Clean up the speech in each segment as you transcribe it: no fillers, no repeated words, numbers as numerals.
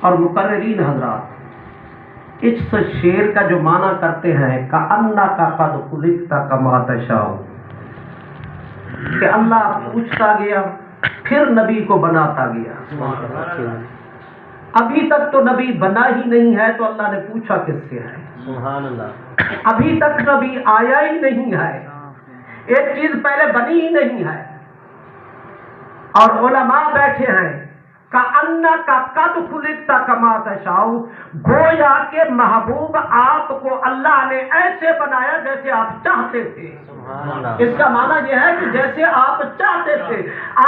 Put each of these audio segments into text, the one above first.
اور مقررین حضرات اس شعر کا جو معنی کرتے ہیں کأنک قد خلقت کما تشاء، کہ اللہ پوچھتا گیا پھر نبی کو بناتا گیا۔ ابھی تک تو نبی بنا ہی نہیں ہے تو اللہ نے پوچھا کس سے ہے؟ سبحان اللہ۔ ابھی تک نبی آیا ہی نہیں ہے، ایک چیز پہلے بنی ہی نہیں ہے، اور علماء بیٹھے ہیں کأنک قد خلقت کما تشاء، گویا کہ محبوب آپ کو اللہ نے ایسے بنایا جیسے آپ چاہتے تھے۔ اس کا معنی یہ ہے کہ جیسے آپ چاہتے تھے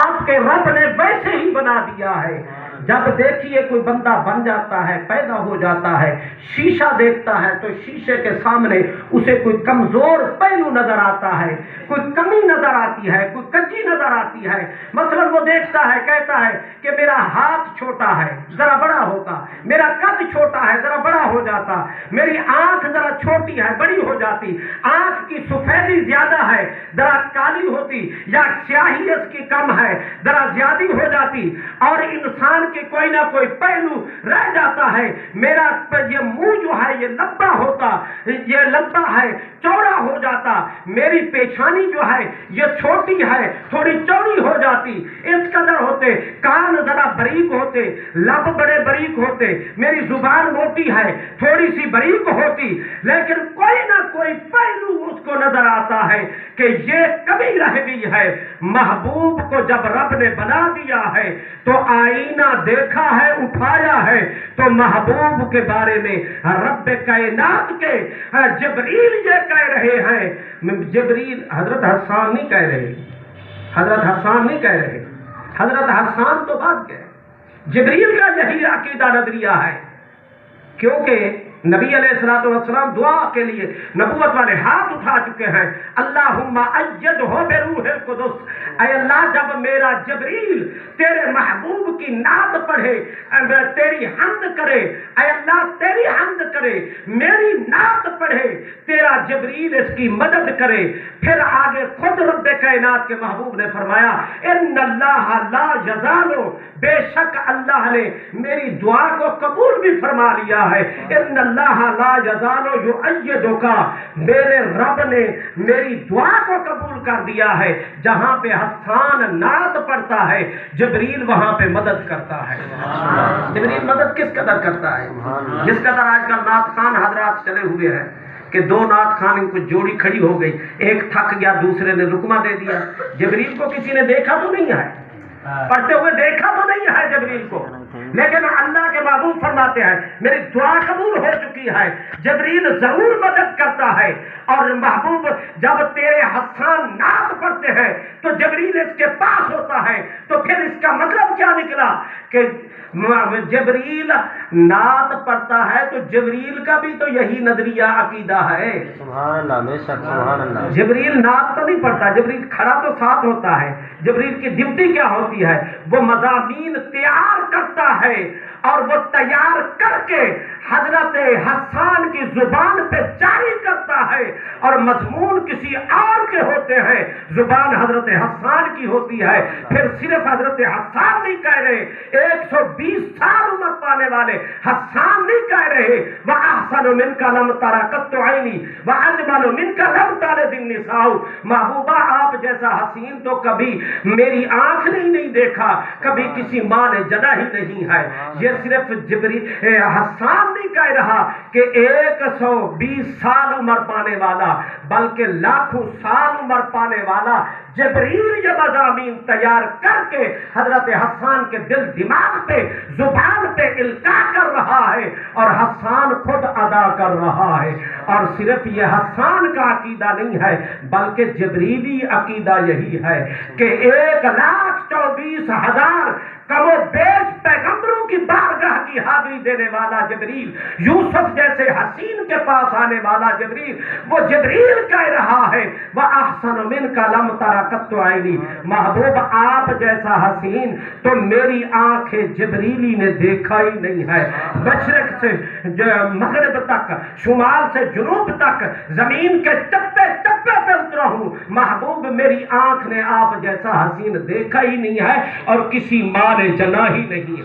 آپ کے رب نے ویسے ہی بنا دیا ہے۔ جب دیکھیے کوئی بندہ بن جاتا ہے، پیدا ہو جاتا ہے، شیشہ دیکھتا ہے تو شیشے کے سامنے اسے کوئی کمزور پہلو نظر آتا ہے، کوئی کمی نظر آتی ہے، کوئی کجی نظر آتی ہے۔ مثلا وہ دیکھتا ہے، کہتا ہے کہ میرا ہاتھ چھوٹا ہے ذرا بڑا ہوتا، میرا قد چھوٹا ہے ذرا بڑا ہو جاتا، میری آنکھ ذرا چھوٹی ہے بڑی ہو جاتی، آنکھ کی سفیدی زیادہ ہے ذرا کالی ہوتی، یا سیاہی اس کی کم ہے ذرا زیادہ ہو جاتی، اور انسان کے کوئی نہ کوئی پہلو رہ جاتا ہے۔ میرا یہ منہ جو ہے یہ لمبا ہوتا، یہ لمبا ہے چوڑا ہو جاتا، میری پیشانی جو ہے یہ چھوٹی ہے تھوڑی چوڑی ہو جاتی، اس قدر ہوتے، کان ذرا باریک ہوتے، لب بڑے باریک ہوتے، میری زبان موٹی ہے تھوڑی سی باریک ہوتی، لیکن کوئی نہ کوئی پہلو اس کو نظر آتا ہے کہ یہ کمی رہ گئی ہے۔ محبوب کو جب رب نے بنا دیا ہے تو آئینہ دیکھا ہے، اٹھایا ہے، تو محبوب کے بارے میں رب کائنات کے جبریل یہ کہہ رہے ہیں، جبریل حضرت حسان نہیں کہہ رہے، حضرت حسان نہیں کہہ رہے، حضرت حسان تو بات گئے، جبریل کا یہی عقیدہ نظریہ ہے، کیونکہ نبی علیہ السلام دعا کے لیے نبوت والے ہاتھ اٹھا چکے ہیں، اللہم ایدہ بروح القدس، اے اللہ جب میرا جبریل تیرے محبوب کی نعت پڑھے، تیری حمد کرے، اے اللہ تیری حمد کرے، میری نعت پڑھے، تیرا جبریل اس کی مدد کرے۔ پھر آگے خود رب کائنات کے محبوب نے فرمایا ان اللہ لا یزال، بے شک اللہ نے میری دعا کو قبول بھی فرما لیا ہے، ان اللہ لا یزال یؤیدک، میرے رب نے میری دعا کو قبول کر دیا ہے۔ جہاں پہ حسان نعت پڑھتا ہے جبریل وہاں پہ مدد کرتا ہے۔ جبریل مدد کس قدر کرتا ہے؟ جس قدر آج کل نعت خان حضرات چلے ہوئے ہیں کہ دو نعت خان ان کو جوڑی کھڑی ہو گئی، ایک تھک گیا دوسرے نے لقمہ دے دیا۔ جبریل کو کسی نے دیکھا تو نہیں ہے، پڑھتے ہوئے دیکھا تو نہیں ہے جبریل کو، لیکن اللہ کے محبوب فرماتے ہیں میری دعا قبول ہو چکی ہے، جبریل ضرور مدد کرتا ہے۔ اور محبوب جب تیرے حسان نعت پڑھتے ہیں تو جبریل اس کے پاس ہوتا ہے، تو پھر اس کا مطلب کیا نکلا کہ جبریل نعت پڑھتا ہے تو جبریل کا بھی تو یہی نظریہ عقیدہ ہے۔ سبحان اللہ، بے شک سبحان اللہ۔ جبریل نعت تو نہیں پڑھتا، جبریل کھڑا تو ساتھ ہوتا ہے۔ جبریل کی ڈیوٹی کیا ہوتی ہے؟ وہ مضامین تیار کرتا ہے، اور وہ تیار کر کے حضرت حسان کی زبان پہ جاری کرتا ہے، اور مضمون کسی اور کے ہوتے ہیں، زبان حضرت حسان کی ہوتی ہے۔ پھر صرف حضرت حسان نہیں کہہ رہے، 120 سال عمر پانے والے حسان نہیں کہہ رہے وَأَحْسَنُ مِنْكَ لَمْ تَرَ قَطُّ عَيْنِي وَأَجْمَلُ مِنْكَ لَمْ تَلِدِ النِّسَاءُ، محبوبہ آپ جیسا حسین تو کبھی میری آنکھ نے ہی نہیں دیکھا، کبھی کسی ماں نے جنا ہی نہیں ہے۔ یہ صرف جبریل حسان نہیں کہہ رہا کہ 120 سال عمر پانے والا، بلکہ لاکھوں سال عمر پانے والا جبریل یہ مضامین تیار کر کے حضرت حسان کے دل دماغ پہ زبان پہ القاء کر رہا ہے، اور حسان خود ادا کر رہا ہے۔ اور صرف یہ حسان کا عقیدہ نہیں ہے بلکہ جبریلی عقیدہ یہی ہے کہ 1,24,000 کم و بیش پیغمبروں کی بارگاہ کی حاضری دینے والا جبریل، یوسف جیسے حسین کے پاس آنے والا جبریل، وہ جبریل کہہ رہا ہے وَأَحْسَنُ مِنْكَ لَمْ تَرَ قَطُّ عَيْنِي، محبوب آپ جیسا حسین تو میری آنکھیں جبریلی نے دیکھا ہی نہیں ہے۔ مشرق سے مغرب تک، شمال سے جنوب تک، زمین کے چپے چپے پہ اترا ہوں، محبوب میری آنکھ نے آپ جیسا حسین دیکھا ہی نہیں ہے، اور کسی ماں نے جنا ہی نہیں ہے۔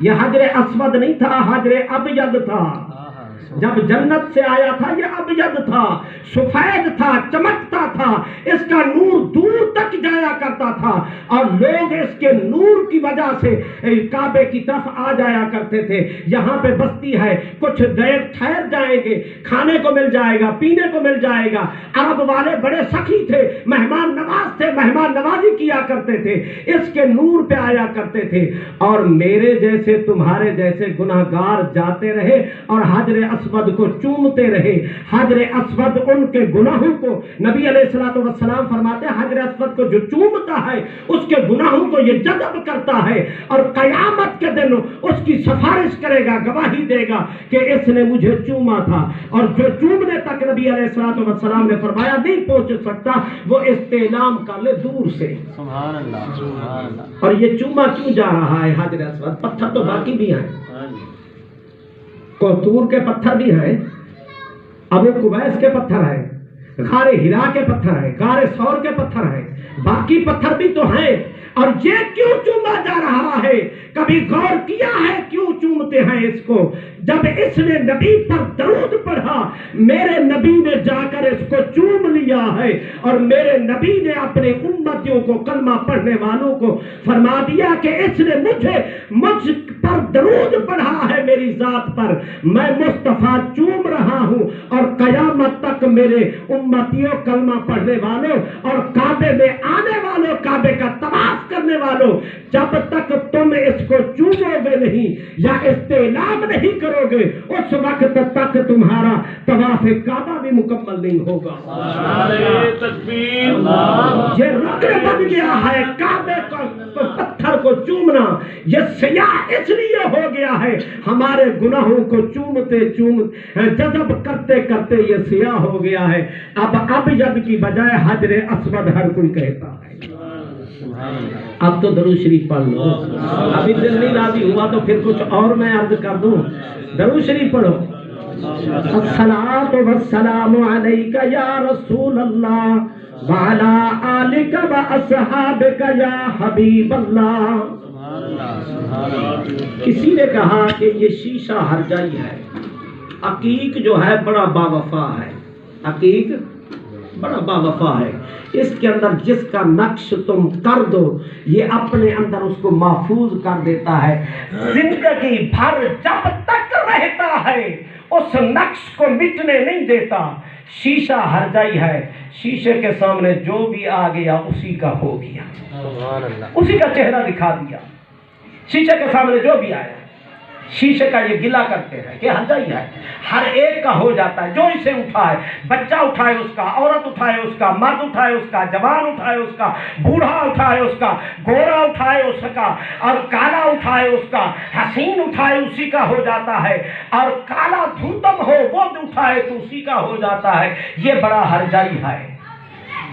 یہ حجر اسود نہیں تھا، حجر ابیض تھا. جب جنت سے آیا تھا یہ ابیض تھا، سفید تھا، چمکتا تھا، اس کا نور دور تک جایا کرتا تھا اور لوگ اس کے نور کی وجہ سے کعبے کی طرف آ جایا کرتے تھے. یہاں پہ بستی ہے، کچھ دیر ٹھہر جائیں گے، کھانے کو مل جائے گا، پینے کو مل جائے گا. عرب والے بڑے سخی تھے، مہمان نواز تھے، مہمان نوازی کیا کرتے تھے، اس کے نور پہ آیا کرتے تھے. اور میرے جیسے تمہارے جیسے گناہگار جاتے رہے اور حجر اسود کو چومتے رہے. حجر اسود ان کے گناہوں کو، نبی علیہ الصلوۃ والسلام فرماتے ہیں حجر اسود کو جو چومتا ہے اس کے گناہوں کو یہ جذب کرتا ہے اور قیامت کے دن اس کی سفارش کرے گا، گواہی دے گا کہ اس نے مجھے چوما تھا. اور جو چومنے تک نبی علیہ الصلوۃ والسلام نے فرمایا نہیں پہنچ سکتا وہ استعلام کر لے دور سے. سبحان اللہ سبحان اللہ. اور یہ چوما کیوں جا رہا ہے حجر اسود؟ پتھر تو باقی بھی ہیں، کوتور کے پتھر بھی ہیں، ابو قبیس کے پتھر ہیں، غار ہرا کے پتھر ہیں، غار ثور کے پتھر ہیں، باقی پتھر بھی تو ہیں. اور یہ کیوں چوما جا رہا ہے؟ کبھی غور کیا ہے کیوں چومتے ہیں اس کو؟ جب اس نے نبی پر درود پڑھا، میرے نبی نے جا کر اس کو چوم لیا ہے اور میرے نبی نے اپنے امتیوں کو، کلمہ پڑھنے والوں کو فرما دیا کہ اس نے مجھ پر درود پڑھا ہے، میری ذات پر میں مصطفیٰ چوم رہا ہوں. اور قیامت تک میرے امتیوں، کلمہ پڑھنے والوں اور کعبے میں آنے والوں، کعبے کا طواف کرنے والوں، جب تک تم اس کو چومو گے نہیں یا استعلام نہیں کرو گے اس وقت تک تمہارا طواف کعبہ بھی مکمل نہیں ہوگا. یہ رکن بن گیا ہے کعبے کو، پتھر کو چومنا. یہ سیاہ اس لیے ہو گیا ہے، ہمارے گناہوں کو چومتے چومتے جذب کرتے کرتے یہ سیاہ ہو گیا ہے. اب ابیض کی بجائے حجر اسود ہر کوئی کہتا ہے. اب تو درود شریف پڑھ لو. ابھی دل نہیں راضی ہوا تو پھر کچھ اور میں عرض کر دوں. درود شریف پڑھو. الصلاۃ والسلام علیک یا رسول اللہ وعلی آلک واصحابک یا حبیب اللہ. کسی نے کہا کہ یہ شیشہ ہرجائی ہے. عقیق جو ہے بڑا با وفا ہے، عقیق بڑا با وفا ہے. اس کے اندر جس کا نقش تم کر دو یہ اپنے اندر اس کو محفوظ کر دیتا ہے، زندگی بھر جب تک رہتا ہے اس نقش کو مٹنے نہیں دیتا. شیشہ ہرجائی ہے، شیشے کے سامنے جو بھی آ گیا اسی کا ہو گیا، اسی کا چہرہ دکھا دیا. شیشے کے سامنے جو بھی آیا، شیشے کا یہ گلا کرتے ہیں کہ ہرجائی ہے، ہر ایک کا ہو جاتا ہے. جو اسے اٹھائے، بچہ اٹھائے اس کا، عورت اٹھائے اس کا، مرد اٹھائے اس کا، جوان اٹھائے اس کا، بوڑھا اٹھائے اس کا، گورا اٹھائے اس کا، اور کالا اٹھائے اس کا، حسین اٹھائے اسی کا ہو جاتا ہے، اور کالا دھوتم ہو وہ اٹھائے تو اسی کا ہو جاتا ہے. یہ بڑا ہرجائی ہے.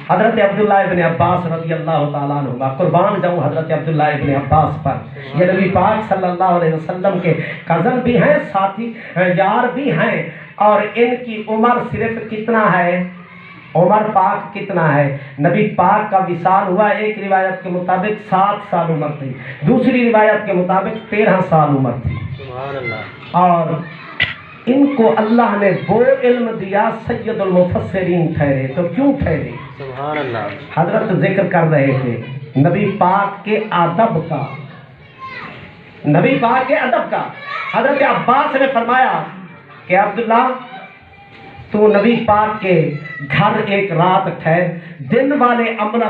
حضرت عبداللہ ابن عباس رضی اللہ تعالیٰ عنہ، قربان جاؤں حضرت عبداللہ ابن عباس پر. یہ نبی پاک صلی اللہ علیہ وسلم کے کزن بھی ہیں، ساتھی یار بھی ہیں. اور ان کی عمر صرف کتنا ہے؟ عمر پاک کتنا ہے؟ نبی پاک کا وصال ہوا ایک روایت کے مطابق 7 سال عمر تھی، دوسری روایت کے مطابق 13 سال عمر تھی. اور ان کو اللہ نے وہ علم دیا، سید المفسرین ٹھہرے. تو کیوں ٹھہرے؟ سبحان اللہ. حضرت ذکر کر رہے تھے نبی پاک کے ادب کا، نبی پاک کے ادب کا. حضرت عباس نے فرمایا کہ عبداللہ تو نبی پاک کے گھر ایک رات ٹھہر. دن والے عمل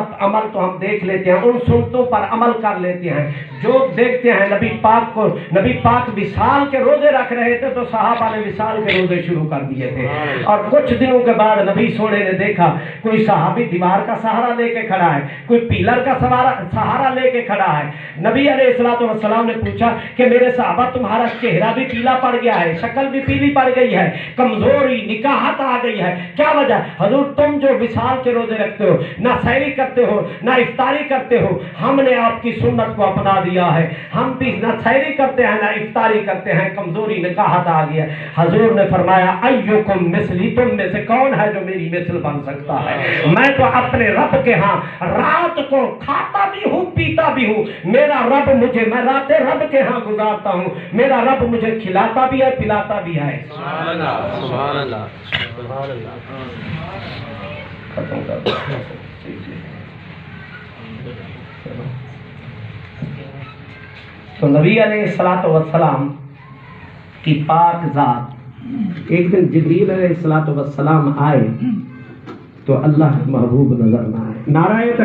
تو ہم دیکھ لیتے ہیں، ان سنتوں پر عمل کر لیتے ہیں جو دیکھتے ہیں. نبی پاک کو، نبی پاک وصال کے روزے رکھ رہے تھے تو صحابہ نے وصال کے روزے شروع کر دیے تھے. اور کچھ دنوں کے بعد نبی سونے نے دیکھا کوئی صحابی دیوار کا سہارا لے کے کھڑا ہے، کوئی پیلر کا سہارا لے کے کھڑا ہے. نبی علیہ الصلوۃ والسلام نے پوچھا کہ میرے صحابہ تمہارا چہرہ بھی پیلا پڑ گیا ہے، شکل بھی پیلی پڑ گئی ہے، کمزوری، نکاحت آ گئی ہے، کیا وجہ؟ حضور تم جو وصال کے روزے رکھتے ہو، نہ سحری کرتے ہو نہ افطاری کرتے ہو، ہم نے آپ کی سنت کو اپنا دیا ہے، ہم بھی نہ سحری کرتے ہیں نہ افطاری کرتے ہیں، کمزوری نکاحت آ گیا۔ حضور نے فرمایا ایکم مثلی، تم میں سے کون ہے جو میری مثل بن سکتا ہے؟ میں تو اپنے رب کے ہاں رات کو کھاتا بھی ہوں پیتا بھی ہوں، میرا رب مجھے، میں راتیں رب کے ہاں گزارتا ہوں، میرا رب مجھے کھلاتا بھی ہے پلاتا بھی ہے۔ سبحان اللہ سبحان اللہ سبحان اللہ۔ ختم کر دو۔ تو نبی علیہ الصلوۃ والسلام کی پاک ذات، ایک دن جبریل علیہ الصلوۃ والسلام آئے تو اللہ محبوب نظر نہ آئے۔ نعرہ